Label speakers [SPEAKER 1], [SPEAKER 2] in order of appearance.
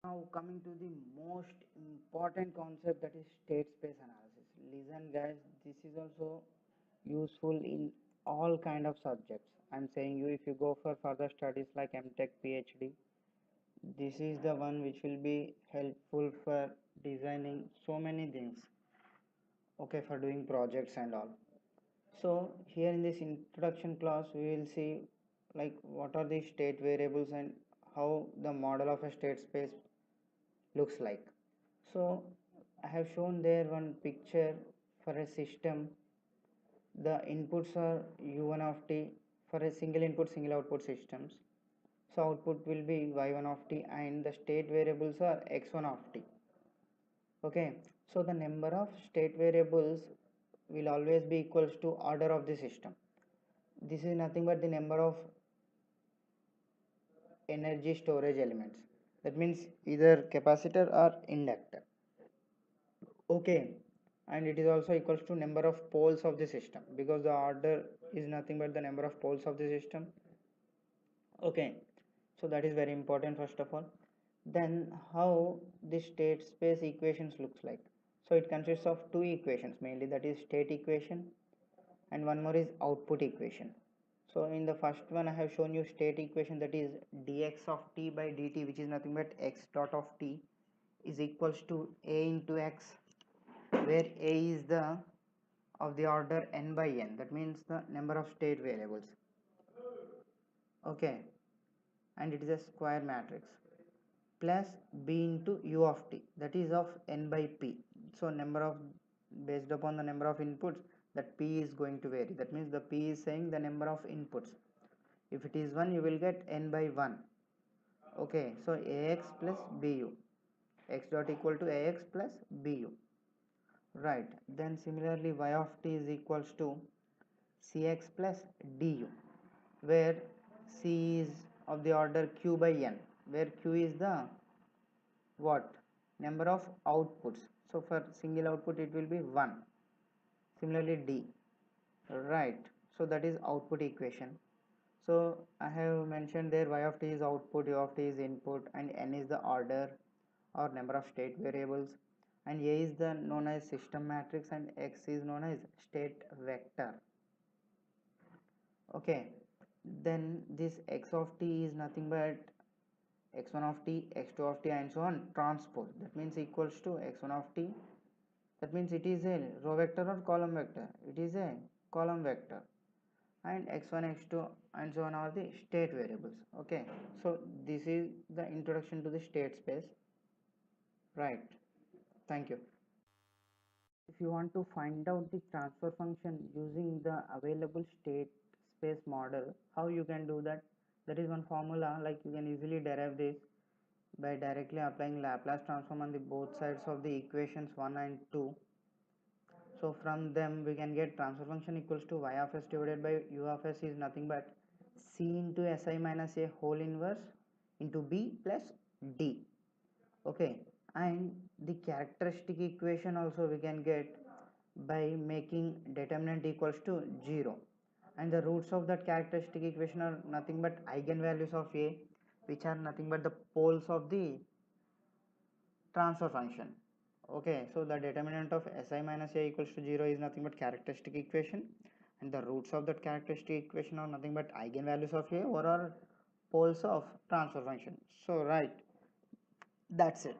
[SPEAKER 1] Now coming to the most important concept, that is state space analysis. Listen guys, this is also useful in all kind of subjects. I'm saying you, if you go for further studies like MTech, PhD, this is the one which will be helpful for designing so many things, okay, for doing projects and all. So here in this introduction class we will see like what are the state variables and how the model of a state space looks like. So I have shown there one picture for a system. The inputs are u1 of t for a single input single output systems. So output will be y1 of t and the state variables are x1 of t. Okay, so the number of state variables will always be equals to order of the system. This is nothing but the number of energy storage elements, that means either capacitor or inductor. Okay, and it is also equals to number of poles of the system, because the order is nothing but the number of poles of the system. Okay, so that is very important first of all. Then how the state space equations looks like. So it consists of two equations mainly, that is state equation and one more is output equation. So in the first one I have shown you state equation, that is dx of t by dt, which is nothing but x dot of t is equals to a into x, where a is the of the order n by n, that means the number of state variables. Okay, and it is a square matrix, plus b into u of t, that is of n by p. So number of, based upon the number of inputs, that p is going to vary, that means the p is saying the number of inputs. If it is 1 you will get n by 1. Okay, so ax plus bu, x dot equal to ax plus bu, right. Then similarly y of t is equals to cx plus du, where c is of the order q by n, where q is the what, number of outputs. So for single output it will be 1. Similarly d, right. So that is output equation. So I have mentioned there y of t is output, u of t is input, and n is the order or number of state variables, and a is the known as system matrix and x is known as state vector. Okay, then this x of t is nothing but x1 of t, x2 of t and so on transpose, that means equals to x1 of t, that means it is a row vector or column vector, it is a column vector, and x1 x2 and so on are the state variables. Okay, so this is the introduction to the state space, right. Thank you. If you want to find out the transfer function using the available state space model, how you can do that? There is one formula, like you can easily derive this by directly applying Laplace transform on the both sides of the equations 1 and 2. So from them we can get transfer function equals to y of s divided by u of s is nothing but c into si minus a whole inverse into b plus d. Okay, and the characteristic equation also we can get by making determinant equals to 0, and the roots of that characteristic equation are nothing but eigenvalues of a, which are nothing but the poles of the transfer function. Okay, so the determinant of si minus a equals to 0 is nothing but characteristic equation, and the roots of that characteristic equation are nothing but eigenvalues of a or are poles of transfer function. So right, that's it.